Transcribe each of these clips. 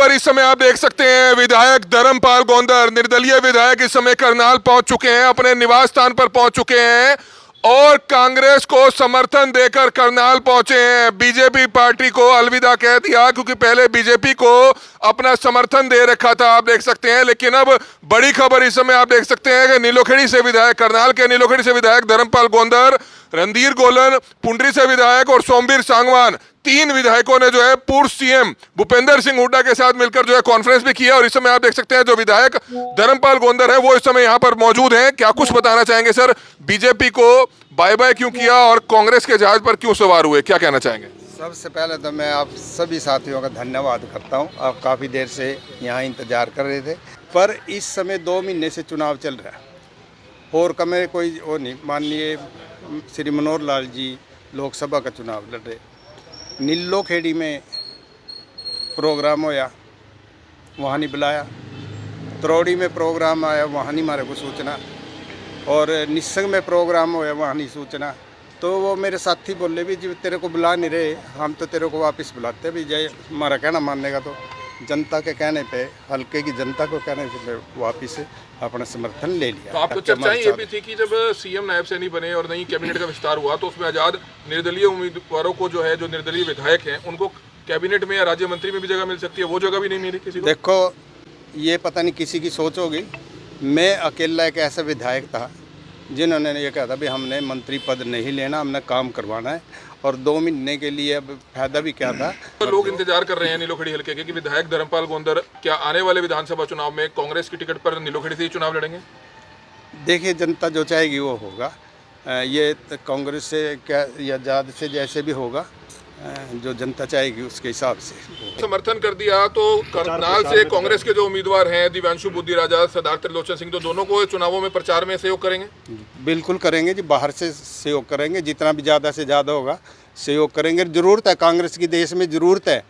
पर इस समय आप देख सकते हैं विधायक धर्मपाल गोंदर निर्दलीय विधायक इस समय करनाल पहुंच चुके हैं, अपने निवास स्थान पर पहुंच चुके हैं और कांग्रेस को समर्थन देकर करनाल पहुंचे हैं। बीजेपी पार्टी को अलविदा कह दिया, क्योंकि पहले बीजेपी को अपना समर्थन दे रखा था, आप देख सकते हैं। लेकिन अब बड़ी खबर इस समय आप देख सकते हैं कि नीलोखेड़ी से विधायक, करनाल के नीलोखेड़ी से विधायक धर्मपाल गोंदर, रणधीर गोलन, पुंडरी से विधायक और सोमवीर सांगवान, तीन विधायकों ने जो है पूर्व सीएम भूपेंद्र सिंह हुड्डा के साथ मिलकर जो है कॉन्फ्रेंस भी किया। और इस समय आप देख सकते हैं जो विधायक धर्मपाल गोंदर है वो इस समय यहां पर मौजूद हैं। क्या कुछ बताना चाहेंगे सर? बीजेपी को बाय बाय क्यों किया और कांग्रेस के जहाज पर क्यों सवार हुए, क्या कहना चाहेंगे? सबसे पहले तो मैं आप सभी साथियों का धन्यवाद करता हूं। आप काफ़ी देर से यहां इंतजार कर रहे थे, पर इस समय 2 महीने से चुनाव चल रहा है और कमें कोई वो नहीं। माननीय श्री मनोहर लाल जी लोकसभा का चुनाव लड़ रहे, नीलोखेड़ी में प्रोग्राम होया, वहाँ नहीं बुलाया। तरौड़ी में प्रोग्राम आया, वहाँ नहीं हमारे को सूचना। और निस्संग में प्रोग्राम होया, वहाँ नहीं सूचना। तो वो मेरे साथी बोले भी जी तेरे को बुला नहीं रहे, हम तो तेरे को वापस बुलाते भी जय हमारा कहना मानने का। तो जनता के कहने पे, हल्के की जनता को कहने से वापस अपना समर्थन ले लिया। तो आपको चर्चाएं ये भी थी कि जब सीएम नायब सैनी बने और नई कैबिनेट का विस्तार हुआ तो उसमें आजाद निर्दलीय उम्मीदवारों को जो है, जो निर्दलीय विधायक हैं, उनको कैबिनेट में या राज्य मंत्री में भी जगह मिल सकती है, वो जगह भी नहीं मिली किसी को। देखो ये पता नहीं किसी की सोच होगी, मैं अकेला एक ऐसा विधायक था जिन्होंने ये कहा था भी हमने मंत्री पद नहीं लेना, हमने काम करवाना है। और 2 महीने के लिए अब फायदा भी क्या था। तो लोग इंतजार कर रहे हैं नीलोखेड़ी हल्के के कि विधायक धर्मपाल गोंदर क्या आने वाले विधानसभा चुनाव में कांग्रेस की टिकट पर नीलोखेड़ी से ही चुनाव लड़ेंगे? देखिए जनता जो चाहेगी वो होगा। ये कांग्रेस से क्या या आजाद से जैसे भी होगा, जो जनता चाहेगी उसके हिसाब से समर्थन कर दिया। तो करनाल से कांग्रेस के जो उम्मीदवार हैं दिव्यांशु बुद्धिराजा, सरदार त्रिलोचन सिंह, तो दोनों को चुनावों में प्रचार में सहयोग करेंगे? बिल्कुल करेंगे जी, बाहर से सहयोग करेंगे, जितना भी ज़्यादा से ज़्यादा होगा सहयोग करेंगे। ज़रूरत है कांग्रेस की, देश में ज़रूरत है,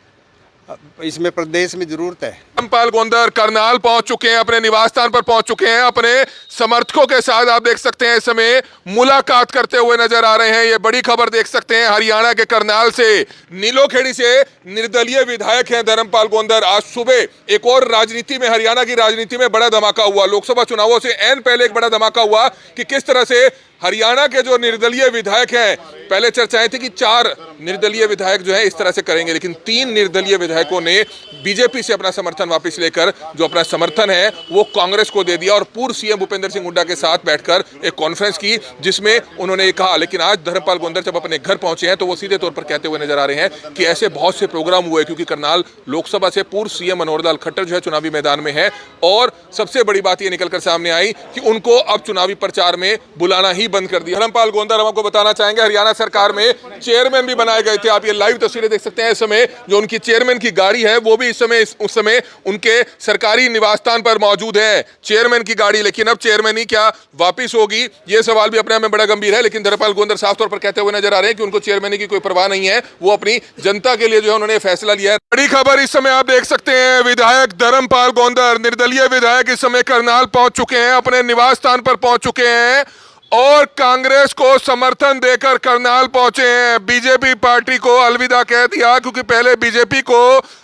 इसमें प्रदेश में ज़रूरत है। धर्मपाल गोंदर करनाल पहुंच चुके हैं, अपने निवास स्थान पर पहुंच चुके हैं, अपने समर्थकों के साथ आप देख सकते हैं इस समय मुलाकात करते हुए नजर आ रहे हैं। ये बड़ी खबर देख सकते हैं हरियाणा के करनाल से, नीलोखेड़ी से निर्दलीय विधायक हैं धर्मपाल गोंदर। आज सुबह एक और राजनीति में, हरियाणा की राजनीति में बड़ा धमाका हुआ। लोकसभा चुनावों से ऐन पहले एक बड़ा धमाका हुआ कि किस तरह से हरियाणा के जो निर्दलीय विधायक हैं, पहले चर्चाएं थी कि 4 निर्दलीय विधायक जो है इस तरह से करेंगे, लेकिन 3 निर्दलीय विधायकों ने बीजेपी से अपना समर्थन वापस लेकर जो अपना समर्थन है वो कांग्रेस को दे दिया और पूर्व सीएम भूपेंद्र सिंह हुड्डा के साथ बैठकर एक कॉन्फ्रेंस की, जिसमें उन्होंने ये कहा। लेकिन आज धर्मपाल गोंदर जब अपने घर पहुंचे हैं तो वो सीधे तौर पर कहते हुए नजर आ रहे हैं कि ऐसे बहुत से प्रोग्राम हुए, क्योंकि करनाल लोकसभा से पूर्व सीएम मनोहर लाल खट्टर जो है चुनावी मैदान में है। और सबसे बड़ी बात ये निकलकर सामने आई कि उनको अब चुनावी प्रचार में बुलाना ही बंद कर दिया। धर्मपाल गोंदर, हम आपको बताना चाहेंगे हरियाणा सरकार में चेयरमैन भी बनाए गए थे। आप ये लाइव तस्वीरें देख सकते हैं। इस समय जो उनकी चेयरमैन की गाड़ी है वो भी इस समय उनके सरकारी निवास स्थान पर मौजूद है, चेयरमैन की गाड़ी। लेकिन अब चेयरमैन ही क्या वापिस होगी, ये सवाल भी अपने आप में बड़ा गंभीर है। लेकिन धर्मपाल गोंदर साफ तौर पर कहते हुए नजर आ रहे हैं कि उनको चेयरमैन की कोई परवाह नहीं है, वो अपनी जनता के लिए जो है उन्होंने फैसला लिया है। बड़ी खबर इस समय आप देख सकते हैं विधायक धर्मपाल गोंदर निर्दलीय विधायक इस समय करनाल पहुंच चुके हैं, अपने निवास स्थान पर पहुंच चुके हैं और कांग्रेस को समर्थन देकर करनाल पहुंचे हैं। बीजेपी पार्टी को अलविदा कह दिया, क्योंकि पहले बीजेपी को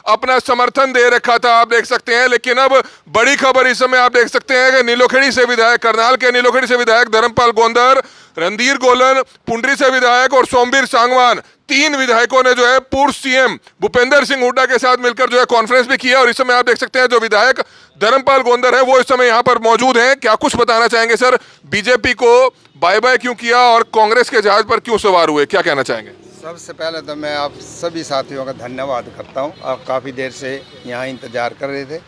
अपना समर्थन दे रखा था, आप देख सकते हैं। लेकिन अब बड़ी खबर इस समय आप देख सकते हैं कि नीलोखेड़ी से विधायक, करनाल के नीलोखेड़ी से विधायक धर्मपाल गोंदर, रणधीर गोलन, पुंडरी से विधायक और सोमवीर सांगवान, 3 विधायकों ने जो है पूर्व सीएम भूपेंद्र सिंह हुड्डा के साथ मिलकर जो है कॉन्फ्रेंस भी किया। और इस समय आप देख सकते हैं जो विधायक धर्मपाल गोंदर है वो इस समय यहां पर मौजूद हैं। क्या कुछ बताना चाहेंगे सर? बीजेपी को बाय बाय क्यों किया और कांग्रेस के जहाज पर क्यों सवार हुए, क्या कहना चाहेंगे? सबसे पहले तो मैं आप सभी साथियों का धन्यवाद करता हूं। आप काफ़ी देर से यहाँ इंतजार कर रहे थे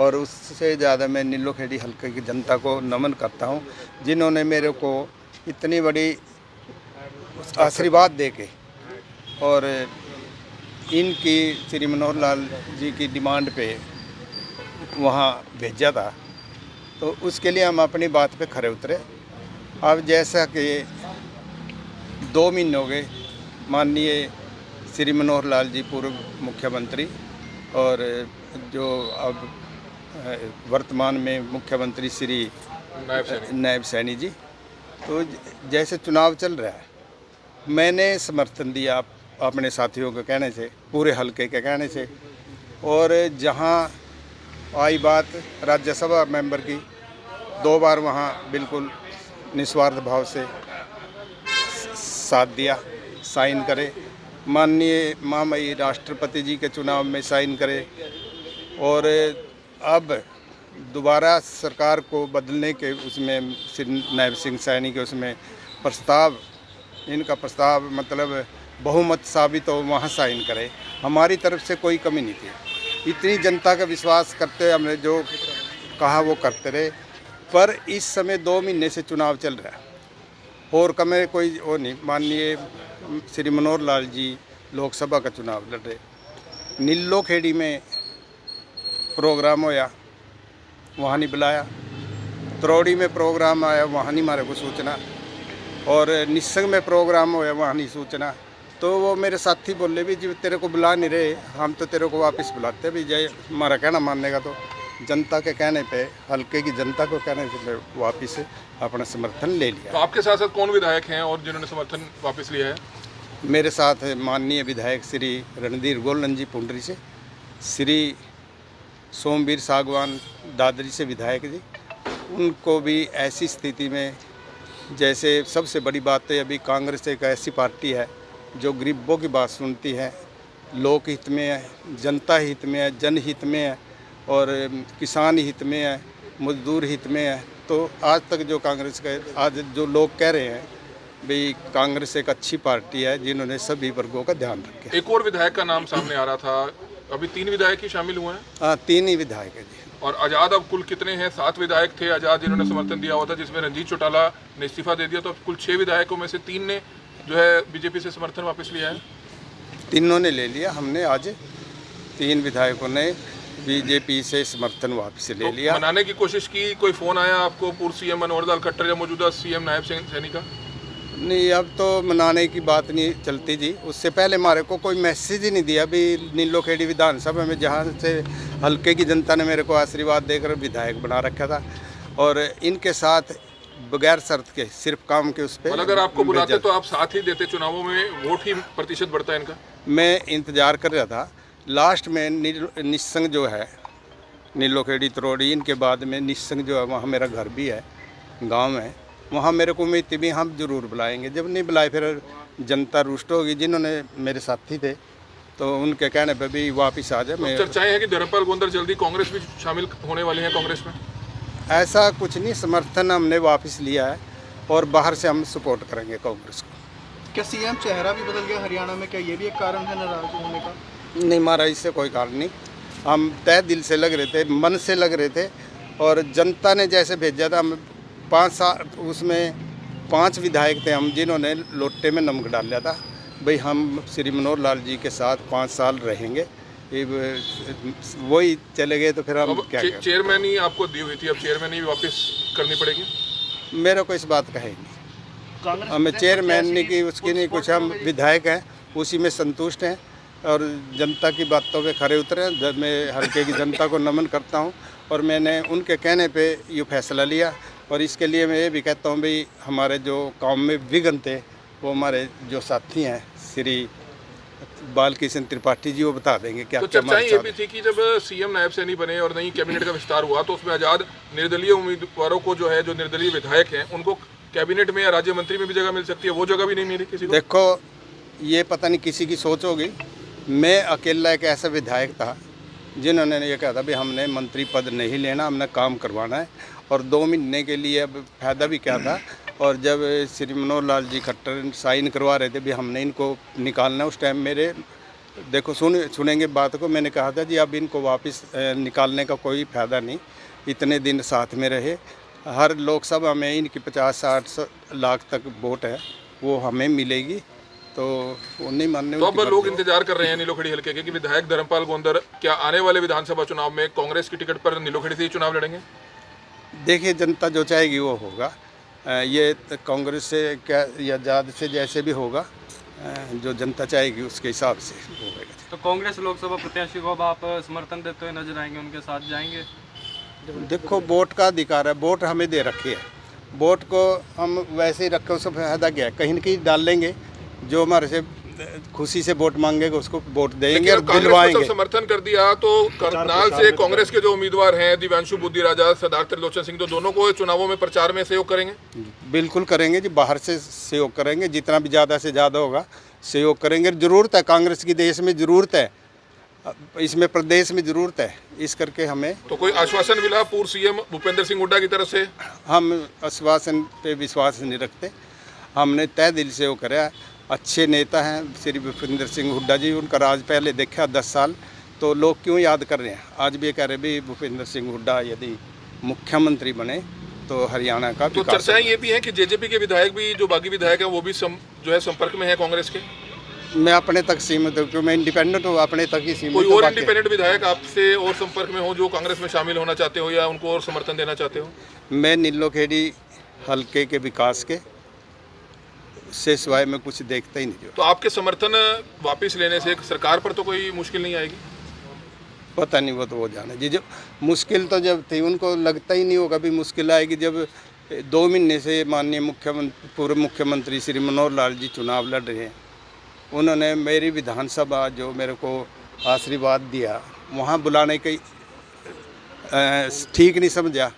और उससे ज़्यादा मैं नीलोखेड़ी हल्के की जनता को नमन करता हूं, जिन्होंने मेरे को इतनी बड़ी आशीर्वाद दे के और इनकी श्री मनोहर लाल जी की डिमांड पे वहाँ भेजा था। तो उसके लिए हम अपनी बात पे खरे उतरे। अब जैसा कि 2 महीने हो गए, माननीय श्री मनोहर लाल जी पूर्व मुख्यमंत्री और जो अब वर्तमान में मुख्यमंत्री श्री नायब सैनी जी, तो जैसे चुनाव चल रहा है मैंने समर्थन दिया अपने साथियों के कहने से, पूरे हलके के कहने से। और जहाँ आई बात राज्यसभा मेंबर की, 2 बार वहाँ बिल्कुल निस्वार्थ भाव से साथ दिया, साइन करे। माननीय महामहिम राष्ट्रपति जी के चुनाव में साइन करे। और अब दोबारा सरकार को बदलने के उसमें श्री नायब सिंह सैनी के उसमें प्रस्ताव, इनका प्रस्ताव मतलब बहुमत साबित हो, वहाँ साइन करे। हमारी तरफ से कोई कमी नहीं थी। इतनी जनता का विश्वास करते हमने जो कहा वो करते रहे। पर इस समय 2 महीने से चुनाव चल रहा है और कमे कोई वो नहीं। माननीय श्री मनोहर लाल जी लोकसभा का चुनाव लड़ रहे। नीलो खेड़ी में प्रोग्राम होया, वहाँ नहीं बुलाया। तरौड़ी में प्रोग्राम आया, वहाँ नहीं मारे को सूचना। और निस्संग में प्रोग्राम होया, वहाँ नहीं सूचना। तो वो मेरे साथी बोले भी जी तेरे को बुला नहीं रहे, हम तो तेरे को वापस बुलाते भी जय हमारा कहना मानने का। तो जनता के कहने पे, हल्के की जनता को कहने से मैं वापस अपना समर्थन ले लिया। तो आपके साथ साथ कौन विधायक हैं और जिन्होंने समर्थन वापस लिया है? मेरे साथ माननीय विधायक श्री रणधीर गोलन जी पुंडरी से, श्री सोमवीर सागवान दादरी से विधायक जी। उनको भी ऐसी स्थिति में, जैसे सबसे बड़ी बात है अभी कांग्रेस एक ऐसी पार्टी है जो गरीबों की बात सुनती है, लोक हित में है, जनता हित में है, जनहित में है और किसान हित में है, मजदूर हित में है। तो आज तक जो कांग्रेस का, आज जो लोग कह रहे हैं भाई कांग्रेस एक अच्छी पार्टी है जिन्होंने सभी वर्गों का ध्यान रखा। एक और विधायक का नाम सामने आ रहा था, अभी 3 विधायक ही शामिल हुए हैं? हाँ, 3 ही विधायक है जी। और आज़ाद अब कुल कितने हैं? 7 विधायक थे आज़ाद जिन्होंने समर्थन दिया हुआ था, जिसमें रंजीत चौटाला ने इस्तीफा दे दिया। तो अब कुल 6 विधायकों में से 3 ने जो है बीजेपी से समर्थन वापस लिया है। तीनों ने ले लिया। हमने आज 3 विधायकों ने बीजेपी से समर्थन वापस ले लिया। तो मनाने की कोशिश की? कोई फोन आया आपको पूर्व सीएम मनोहर लाल खट्टर या मौजूदा सीएम नायब सिंह सैनी का? नहीं, अब तो मनाने की बात नहीं चलती जी। उससे पहले हमारे को कोई मैसेज ही नहीं दिया। अभी नीलो खेड़ी विधानसभा में जहाँ से हल्के की जनता ने मेरे को आशीर्वाद देकर विधायक बना रखा था और इनके साथ बगैर शर्त के, सिर्फ काम के उस पर। अगर आपको बुलाते तो आप साथ ही देते? चुनावों में वोट ही प्रतिशत बढ़ता है इनका। मैं इंतजार कर रहा था। लास्ट में निस्संग जो है, नीलो खेड़ी तरौड़ी, इनके बाद में निस्संग जो है, वहाँ मेरा घर भी है, गांव में। वहाँ मेरे को उम्मीद थी भी हम जरूर बुलाएंगे। जब नहीं बुलाए फिर जनता रुष्ट होगी। जिन्होंने मेरे साथी थे तो उनके कहने पे भी वापस आ जाए। तो चर्चाएं हैं कि धर्मपाल गोंदर जल्दी कांग्रेस भी शामिल होने वाले हैं कांग्रेस में। ऐसा कुछ नहीं, समर्थन हमने वापस लिया है और बाहर से हम सपोर्ट करेंगे कांग्रेस को। क्या सीएम चेहरा भी बदल गया हरियाणा में? क्या ये भी एक कारण है नाराज होने का? नहीं, हमारा इससे कोई कारण नहीं। हम तय दिल से लग रहे थे, मन से लग रहे थे और जनता ने जैसे भेजा था। हम 5 साल, उसमें 5 विधायक थे हम जिन्होंने लोटे में नमक डाल लिया था भाई हम श्री मनोहर लाल जी के साथ 5 साल रहेंगे। वही चले गए तो फिर हम क्या करें? चेयरमैन ही आपको दी हुई थी, अब चेयरमैन ही वापस करनी पड़ेगी? मेरे को इस बात का है नहीं। हमें चेयरमैन नहीं की, उसकी नहीं कुछ। हम विधायक हैं, उसी में संतुष्ट हैं और जनता की बातों पे खरे उतरे। जब मैं हल्के की जनता को नमन करता हूं और मैंने उनके कहने पे ये फैसला लिया। और इसके लिए मैं ये भी कहता हूं भाई हमारे जो काम में विघ्न थे वो हमारे जो साथी हैं श्री बालकृष्ण त्रिपाठी जी, वो बता देंगे क्या। तो चर्चाएं ये भी थी कि जब सीएम नायब सैनी बने और नई कैबिनेट का विस्तार हुआ तो उसमें आज़ाद निर्दलीय उम्मीदवारों को जो है, जो निर्दलीय विधायक हैं, उनको कैबिनेट में या राज्य मंत्री में भी जगह मिल सकती है। वो जगह भी नहीं मिली किसी को। देखो, ये पता नहीं किसी की सोच होगी। मैं अकेला एक ऐसा विधायक था जिन्होंने ये कहा था भाई हमने मंत्री पद नहीं लेना, हमने काम करवाना है। और 2 महीने के लिए अब फ़ायदा भी क्या था। और जब श्री मनोहर लाल जी खट्टर साइन करवा रहे थे भी हमने इनको निकालना, उस टाइम मेरे देखो सुनेंगे बात को, मैंने कहा था जी अब इनको वापस निकालने का कोई फ़ायदा नहीं। इतने दिन साथ में रहे, हर लोकसभा में इनकी 50-60 लाख तक वोट है, वो हमें मिलेगी। तो वो नहीं मानने। तो अब लोग इंतजार कर रहे हैं नीलो खेड़ी हल्के के कि विधायक धर्मपाल गोंदर क्या आने वाले विधानसभा चुनाव में कांग्रेस की टिकट पर नीलो खेड़ी से ही चुनाव लड़ेंगे? देखिए, जनता जो चाहेगी वो होगा। ये कांग्रेस से क्या या आज़ाद से जैसे भी होगा, जो जनता चाहेगी उसके हिसाब से होगा। तो कांग्रेस लोकसभा प्रत्याशी को अब आप समर्थन देते हुए नजर आएंगे, उनके साथ जाएंगे? देखो, वोट का अधिकार है, वोट हमें दे रखी है, वोट को हम वैसे ही रखे, उससे फायदा क्या है? कहीं न कहीं डाल लेंगे। जो हमारे से खुशी से वोट मांगेगा उसको वोट देंगे लेकिन और कांग्रेस को दिलवाएंगे। जब समर्थन कर दिया तो करनाल से कांग्रेस के जो उम्मीदवार हैं दिव्यांशु बुद्धिराजा, सरदार त्रिलोचन सिंह, तो दोनों को चुनावों में प्रचार में सहयोग करेंगे। बिल्कुल करेंगे जी, बाहर से सहयोग करेंगे, जितना भी ज़्यादा से ज़्यादा होगा सहयोग करेंगे। ज़रूरत है कांग्रेस की, देश में ज़रूरत है, इसमें प्रदेश में ज़रूरत है, इस करके हमें। तो कोई आश्वासन मिला पूर्व सीएम भूपेंद्र सिंह हुड्डा की तरफ से? हम आश्वासन पे विश्वास नहीं रखते, हमने तय दिल से वो कराया। अच्छे नेता हैं श्री भूपेंद्र सिंह हुड्डा जी, उनका राज पहले देखा 10 साल, तो लोग क्यों याद कर रहे हैं। आज भी कह रहे भी भूपेंद्र सिंह हुड्डा यदि मुख्यमंत्री बने तो हरियाणा का तो विकास। चर्चाएं ये भी हैं कि जेजेपी के विधायक भी, जो बागी विधायक हैं, वो भी जो है संपर्क में है कांग्रेस के। मैं अपने तक सीमित हूँ, क्योंकि मैं इंडिपेंडेंट हूँ, अपने तक ही सीमित कोई हूँ। और बाकी- इंडिपेंडेंट विधायक आपसे और संपर्क में हो जो कांग्रेस में शामिल होना चाहते हो या उनको और समर्थन देना चाहते हो? मैं नीलोखेड़ी हल्के के विकास के से सिवाय मैं कुछ देखता ही नहीं। तो आपके समर्थन वापस लेने से सरकार पर तो कोई मुश्किल नहीं आएगी? पता नहीं, वो तो वो जाने जी। जब मुश्किल तो जब थी, उनको लगता ही नहीं होगा भी मुश्किल आएगी। जब 2 महीने से माननीय मुख्यमंत्री, पूर्व मुख्यमंत्री श्री मनोहर लाल जी चुनाव लड़ रहे हैं, उन्होंने मेरी विधानसभा जो मेरे को आशीर्वाद दिया, वहाँ बुलाने की ठीक नहीं समझा।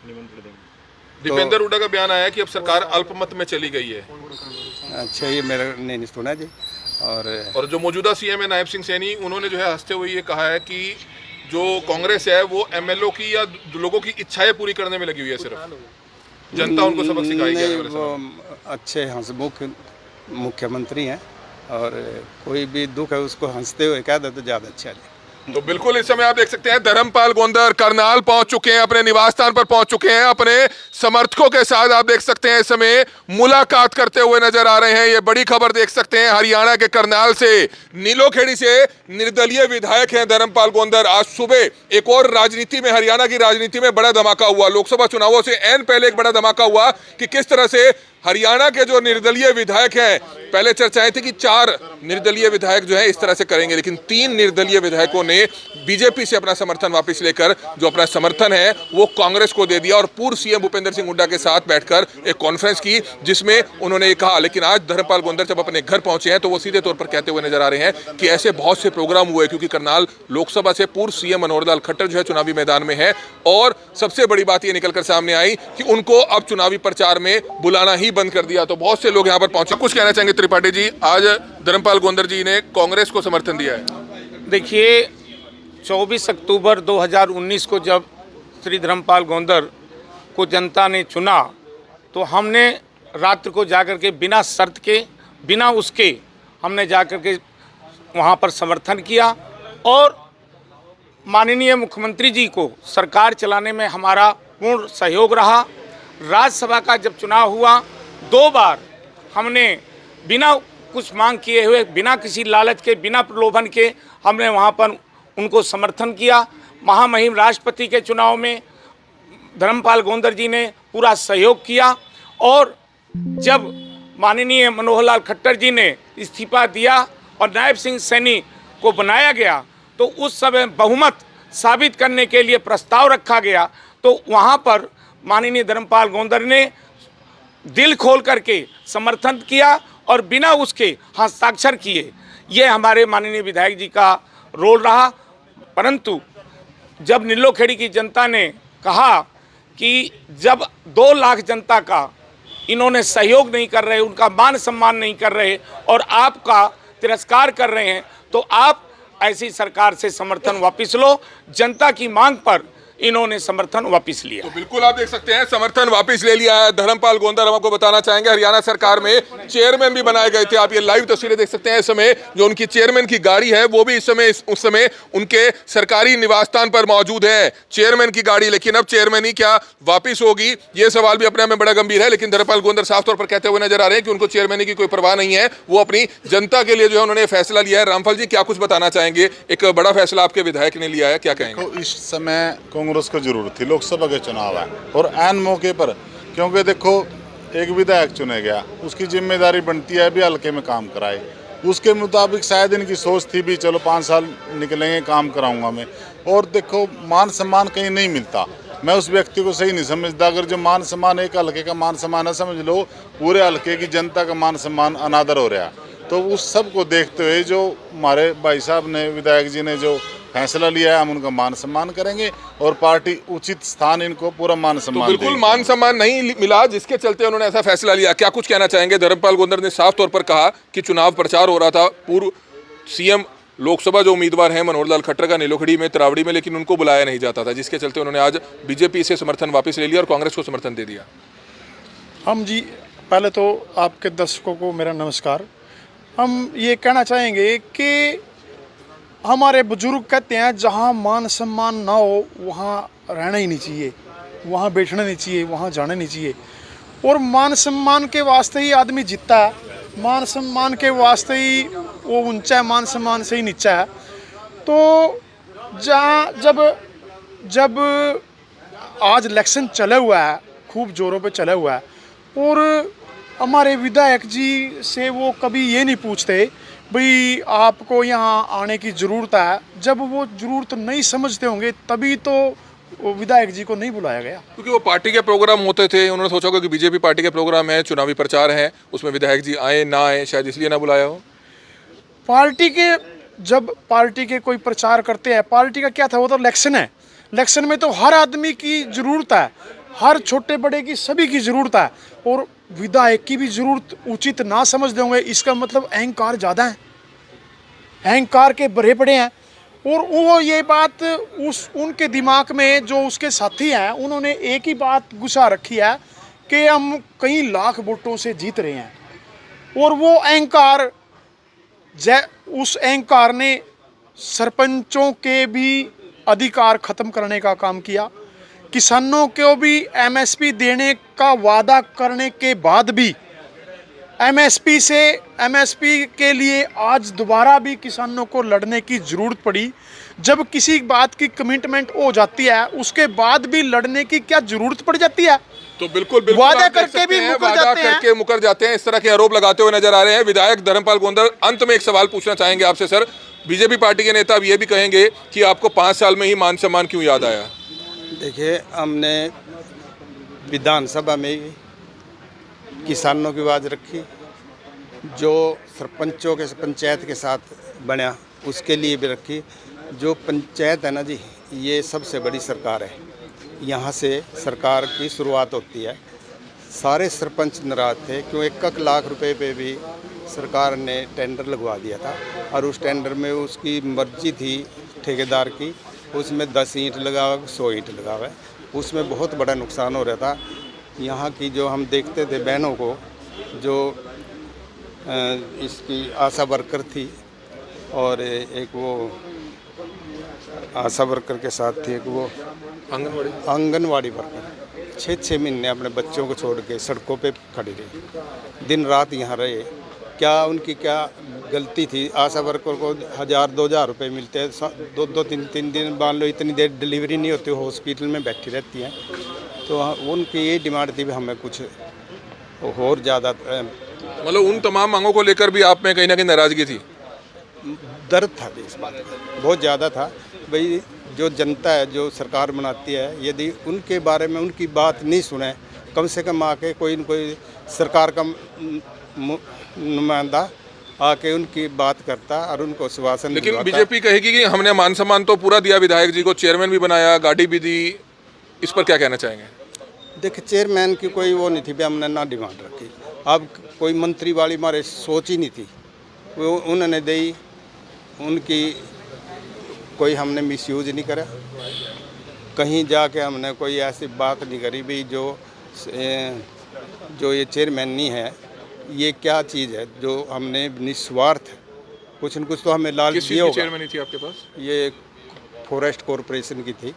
दीपेंद्र हुड्डा का बयान आया कि अब सरकार अल्पमत में चली गई है। अच्छा, ये मेरा नहीं सुना जी। और जो मौजूदा सीएम है नायब सिंह सैनी, उन्होंने जो है हंसते हुए ये कहा है कि जो कांग्रेस है वो एमएलओ की या लोगों की इच्छाएं पूरी करने में लगी हुई है, सिर्फ जनता उनको सबक सिखाएगी। नहीं, वो अच्छे हंसमुख मुख्यमंत्री हैं और कोई भी दुख है उसको हंसते हुए कह दे तो ज़्यादा अच्छा है। तो बिल्कुल इस समय आप देख सकते हैं धर्मपाल गोंदर करनाल पहुंच चुके हैं, अपने निवास स्थान पर पहुंच चुके हैं, अपने समर्थकों के साथ आप देख सकते हैं इस समय मुलाकात करते हुए नजर आ रहे हैं। ये बड़ी खबर देख सकते हैं हरियाणा के करनाल से, नीलोखेड़ी से निर्दलीय विधायक हैं धर्मपाल गोंदर। आज सुबह एक और राजनीति में, हरियाणा की राजनीति में बड़ा धमाका हुआ। लोकसभा चुनावों से ऐन पहले एक बड़ा धमाका हुआ कि किस तरह से हरियाणा के जो निर्दलीय विधायक हैं, पहले चर्चाएं थी कि 4 निर्दलीय विधायक जो है इस तरह से करेंगे, लेकिन 3 निर्दलीय विधायकों ने बीजेपी से अपना समर्थन वापस लेकर जो अपना समर्थन है वो कांग्रेस को दे दिया और पूर्व सीएम भूपेंद्र सिंह हुड्डा के साथ बैठकर एक कॉन्फ्रेंस की, जिसमें उन्होंने ये कहा। लेकिन आज धर्मपाल गोंदर जब अपने घर पहुंचे हैं तो वो सीधे तौर पर कहते हुए नजर आ रहे हैं कि ऐसे बहुत से प्रोग्राम हुए, क्योंकि करनाल लोकसभा से पूर्व सीएम मनोहर लाल खट्टर जो है चुनावी मैदान में है, और सबसे बड़ी बात ये निकलकर सामने आई कि उनको अब चुनावी प्रचार में बुलाना ही बंद कर दिया। तो बहुत से लोग यहाँ पर पहुंचे। कुछ कहना चाहेंगे त्रिपाठी जी, आज धर्मपाल गोंदर जी ने कांग्रेस को समर्थन दिया है। देखिए, 24 अक्टूबर 2019 को जब श्री धर्मपाल गोंदर को जनता ने चुना तो हमने रात्र को जाकर के बिना शर्त के, बिना उसके हमने जाकर के वहाँ पर समर्थन किया और माननीय मुख्यमंत्री जी को सरकार चलाने में हमारा पूर्ण सहयोग रहा। राज्यसभा का जब चुनाव हुआ 2 बार हमने बिना कुछ मांग किए हुए, बिना किसी लालच के, बिना प्रलोभन के हमने वहाँ पर उनको समर्थन किया। महामहिम राष्ट्रपति के चुनाव में धर्मपाल गोंदर जी ने पूरा सहयोग किया और जब माननीय मनोहर लाल खट्टर जी ने इस्तीफा दिया और नायब सिंह सैनी को बनाया गया तो उस समय बहुमत साबित करने के लिए प्रस्ताव रखा गया, तो वहाँ पर माननीय धर्मपाल गोंदर ने दिल खोल करके समर्थन किया और बिना उसके हस्ताक्षर किए। ये हमारे माननीय विधायक जी का रोल रहा। परंतु जब नीलोखेड़ी की जनता ने कहा कि जब 2 लाख जनता का इन्होंने सहयोग नहीं कर रहे, उनका मान सम्मान नहीं कर रहे और आपका तिरस्कार कर रहे हैं, तो आप ऐसी सरकार से समर्थन वापस लो। जनता की मांग पर इन्होंने समर्थन वापस लिया। तो बिल्कुल आप देख सकते हैं समर्थन वापस ले लिया है धर्मपाल गोंदर। हम आपको बताना चाहेंगे हरियाणा सरकार में चेयरमैन भी बनाए गए थे। आप ये लाइव तस्वीरें देख सकते हैं। इस समय जो उनकी चेयरमैन की गाड़ी है वो भी उस समय उनके सरकारी निवास स्थान पर मौजूद है, चेयरमैन की गाड़ी। लेकिन अब चेयरमैन ही क्या वापिस होगी, ये सवाल भी अपने में बड़ा गंभीर है। लेकिन धर्मपाल गोंदर साफ तौर पर कहते हुए नजर आ रहे हैं कि उनको चेयरमैन की कोई परवाह नहीं है, वो अपनी जनता के लिए जो है उन्होंने फैसला लिया है। रामफल जी, क्या कुछ बताना चाहेंगे? एक बड़ा फैसला आपके विधायक ने लिया है, क्या कहेंगे? इस समय कांग्रेस को जरूरत थी, लोकसभा के चुनाव है और ऐन मौके पर, क्योंकि देखो एक विधायक चुने गया, उसकी जिम्मेदारी बनती है भी हल्के में काम कराए। उसके मुताबिक शायद इनकी सोच थी भी चलो 5 साल निकलेंगे, काम कराऊंगा मैं। और देखो मान सम्मान कहीं नहीं मिलता, मैं उस व्यक्ति को सही नहीं समझता। अगर जो मान सम्मान एक हल्के का मान सम्मान है, समझ लो पूरे हल्के की जनता का मान सम्मान अनादर हो रहा है। तो उस सब को देखते हुए जो हमारे भाई साहब ने, विधायक जी ने जो फैसला लिया है, हम उनका मान सम्मान करेंगे और पार्टी उचित स्थान इनको पूरा मान तो सम्मान बिल्कुल देगी। मान सम्मान नहीं मिला, जिसके चलते उन्होंने ऐसा फैसला लिया। क्या कुछ कहना चाहेंगे? धर्मपाल गोंदर ने साफ तौर पर कहा कि चुनाव प्रचार हो रहा था, पूर्व सीएम लोकसभा जो उम्मीदवार हैं मनोहर लाल खट्टर का नीलोखड़ी में, तरावड़ी में, लेकिन उनको बुलाया नहीं जाता था, जिसके चलते उन्होंने आज बीजेपी से समर्थन वापस ले लिया और कांग्रेस को समर्थन दे दिया। हम जी, पहले तो आपके दर्शकों को मेरा नमस्कार। हम ये कहना चाहेंगे कि हमारे बुजुर्ग कहते हैं जहाँ मान सम्मान ना हो वहाँ रहना ही नहीं चाहिए, वहाँ बैठना नहीं चाहिए, वहाँ जाना नहीं चाहिए। और मान सम्मान के वास्ते ही आदमी जीतता है, मान सम्मान के वास्ते ही वो ऊंचा है, मान सम्मान से ही नीचा है। तो जहाँ जब आज इलेक्शन चला हुआ है, खूब जोरों पे चला हुआ है, और हमारे विधायक जी से वो कभी ये नहीं पूछते भाई आपको यहाँ आने की ज़रूरत है। जब वो ज़रूरत नहीं समझते होंगे तभी तो विधायक जी को नहीं बुलाया गया, क्योंकि वो पार्टी के प्रोग्राम होते थे। उन्होंने सोचा होगा कि बीजेपी पार्टी के प्रोग्राम है, चुनावी प्रचार है, उसमें विधायक जी आए ना आए, शायद इसलिए ना बुलाया हो। पार्टी के जब पार्टी के कोई प्रचार करते हैं, पार्टी का क्या था, वो तो इलेक्शन है। इलेक्शन में तो हर आदमी की ज़रूरत है, हर छोटे बड़े की सभी की ज़रूरत है, और विधायक की भी ज़रूरत उचित ना समझते होंगे। इसका मतलब अहंकार ज़्यादा है, अहंकार के भरे पड़े हैं। और वो ये बात उनके दिमाग में जो उसके साथी हैं, उन्होंने एक ही बात घुसा रखी है कि हम कई लाख वोटों से जीत रहे हैं। और वो अहंकार, उस अहंकार ने सरपंचों के भी अधिकार ख़त्म करने का काम किया। किसानों को भी एमएसपी देने का वादा करने के बाद भी एमएसपी के लिए आज दोबारा भी किसानों को लड़ने की ज़रूरत पड़ी। जब किसी बात की कमिटमेंट हो जाती है, उसके बाद भी लड़ने की क्या ज़रूरत पड़ जाती है? तो बिल्कुल वादा आप देख करके सकते भी हैं, मुकर वादा जाते हैं। करके मुकर जाते हैं, इस तरह के आरोप लगाते हुए नजर आ रहे हैं विधायक धर्मपाल गोंदर। अंत में एक सवाल पूछना चाहेंगे आपसे सर, बीजेपी पार्टी के नेता अब ये भी कहेंगे कि आपको 5 साल में ही मान सम्मान क्यों याद आया? देखिए, हमने विधानसभा में किसानों की आवाज़ रखी, जो सरपंचों के पंचायत के साथ बना उसके लिए भी रखी। जो पंचायत है ना जी, ये सबसे बड़ी सरकार है, यहाँ से सरकार की शुरुआत होती है। सारे सरपंच नाराज थे क्यों 1 लाख रुपए पे भी सरकार ने टेंडर लगवा दिया था, और उस टेंडर में उसकी मर्जी थी ठेकेदार की, उसमें 10 ईंट लगावा 100 ईंट लगावा, उसमें बहुत बड़ा नुकसान हो रहा था। यहाँ की जो हम देखते थे बहनों को, जो इसकी आशा वर्कर थी और एक वो आशा वर्कर के साथ थी एक वो आंगनवाड़ी वर्कर, 6-6 महीने अपने बच्चों को छोड़ के सड़कों पे खड़ी रही, दिन रात यहाँ रहे। क्या उनकी क्या गलती थी? आशा वर्कर को 1000-2000 रुपये मिलते हैं, 2-3 दिन मान लो, इतनी देर डिलीवरी नहीं होती, हॉस्पिटल में बैठी रहती हैं। तो उनकी ये डिमांड थी भी हमें कुछ और ज़्यादा, मतलब उन तमाम मांगों को लेकर भी आप में कहीं ना कहीं नाराजगी थी? दर्द था इस बात का, बहुत ज़्यादा था। भाई जो जनता है, जो सरकार बनाती है, यदि उनके बारे में उनकी बात नहीं सुने, कम से कम आके कोई न कोई सरकार का नुमाइंदा आके उनकी बात करता और उनको आश्वासन लेकिन दिलवाता। बीजेपी कहेगी कि हमने मान सम्मान तो पूरा दिया, विधायक जी को चेयरमैन भी बनाया, गाड़ी भी दी, इस पर क्या कहना चाहेंगे? देखिए, चेयरमैन की कोई वो नहीं थी भी हमने ना डिमांड रखी। अब कोई मंत्री वाली हमारे सोच ही नहीं थी, वो उन्होंने दी, उनकी कोई हमने मिसयूज नहीं करा, कहीं जाके हमने कोई ऐसी बात नहीं करी भी जो ये चेयरमैन नहीं है, ये क्या चीज़ है जो हमने निस्वार्थ कुछ न कुछ तो हमें लालच दिया होगा। चेयरमैन थी आपके पास? ये फॉरेस्ट कॉरपोरेशन की थी।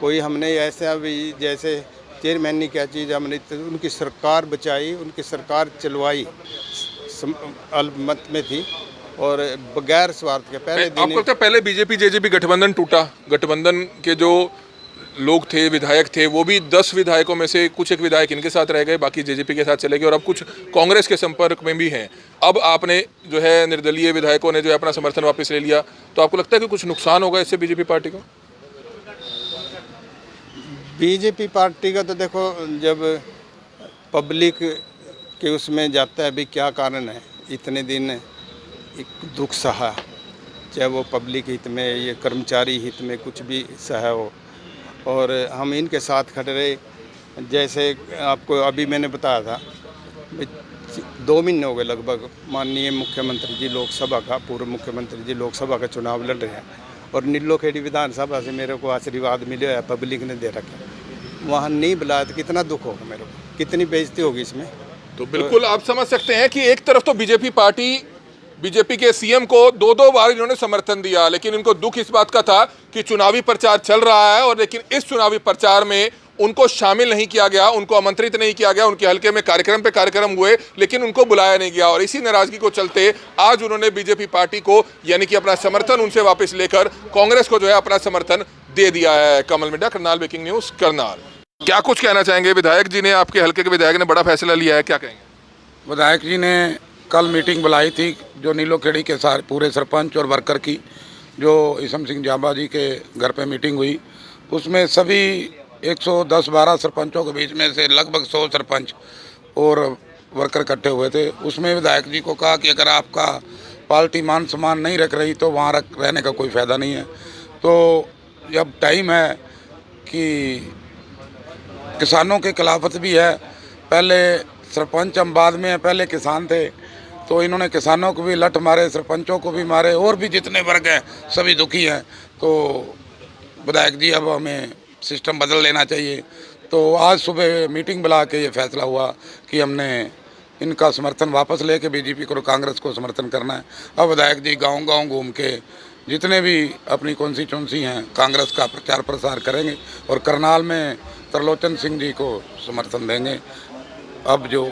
कोई हमने ऐसा भी जैसे चेयरमैन ने क्या चीज़, हमने उनकी सरकार बचाई, उनकी सरकार चलवाई, अल्पमत में थी और बगैर स्वार्थ के। पहले दिन आपको लगता है पहले बीजेपी जेजेपी गठबंधन टूटा, गठबंधन के जो लोग थे, विधायक थे, वो भी 10 विधायकों में से कुछ एक विधायक इनके साथ रह गए, बाकी जेजेपी के साथ चले गए, और अब कुछ कांग्रेस के संपर्क में भी हैं। अब आपने जो है निर्दलीय विधायकों ने जो है अपना समर्थन वापस ले लिया, तो आपको लगता है कि कुछ नुकसान होगा इससे बीजेपी पार्टी को? बीजेपी पार्टी का तो देखो, जब पब्लिक के उसमें जाता है भी क्या कारण है, इतने दिन एक दुख सहा, चाहे वो पब्लिक हित में, ये कर्मचारी हित में कुछ भी सहा हो, और हम इनके साथ खड़े रहे। जैसे आपको अभी मैंने बताया था, 2 महीने हो गए लगभग माननीय मुख्यमंत्री जी लोकसभा का, पूर्व मुख्यमंत्री जी लोकसभा का चुनाव लड़ रहे हैं, और नीलोखेड़ी विधानसभा से मेरे को आशीर्वाद मिले है, पब्लिक ने दे रखा। वहाँ नहीं बुलाया तो कितना दुख होगा मेरे को, कितनी बेइज्जती होगी इसमें। तो बिल्कुल आप समझ सकते हैं कि एक तरफ तो बीजेपी पार्टी, बीजेपी के सीएम को 2-2 बार इन्होंने समर्थन दिया, लेकिन इनको दुख इस बात का था कि चुनावी प्रचार चल रहा है, और लेकिन इस चुनावी प्रचार में उनको शामिल नहीं किया गया, उनको आमंत्रित नहीं किया गया। उनके हल्के में कार्यक्रम पे कार्यक्रम हुए, लेकिन उनको बुलाया नहीं गया, और इसी नाराजगी को चलते आज उन्होंने बीजेपी पार्टी को यानी कि अपना समर्थन उनसे वापस लेकर कांग्रेस को जो है अपना समर्थन दे दिया है। कमल मिड्डा, करनाल ब्रेकिंग न्यूज, करनाल। क्या कुछ कहना चाहेंगे? विधायक जी ने, आपके हल्के के विधायक ने बड़ा फैसला लिया है, क्या कहेंगे? विधायक जी ने कल मीटिंग बुलाई थी जो नीलोखेड़ी के सारे पूरे सरपंच और वर्कर की, जो ईसम सिंह जांबा जी के घर पे मीटिंग हुई। उसमें सभी 110-12 सरपंचों के बीच में से लगभग 100 सरपंच और वर्कर इकट्ठे हुए थे। उसमें विधायक जी को कहा कि अगर आपका पार्टी मान सम्मान नहीं रख रही तो वहाँ रहने का कोई फ़ायदा नहीं है। तो अब टाइम है कि किसानों के खिलाफत भी है, पहले सरपंच हम बाद में हैं, पहले किसान थे, तो इन्होंने किसानों को भी लठ मारे, सरपंचों को भी मारे, और भी जितने वर्ग हैं सभी दुखी हैं। तो विधायक जी अब हमें सिस्टम बदल लेना चाहिए। तो आज सुबह मीटिंग बुला के ये फैसला हुआ कि हमने इनका समर्थन वापस लेके बीजेपी को, कांग्रेस को समर्थन करना है। अब विधायक जी गांव-गांव घूम के जितने भी अपनी कॉन्स्टिट्यूंसी हैं कांग्रेस का प्रचार प्रसार करेंगे, और करनाल में त्रिलोचन सिंह जी को समर्थन देंगे। अब जो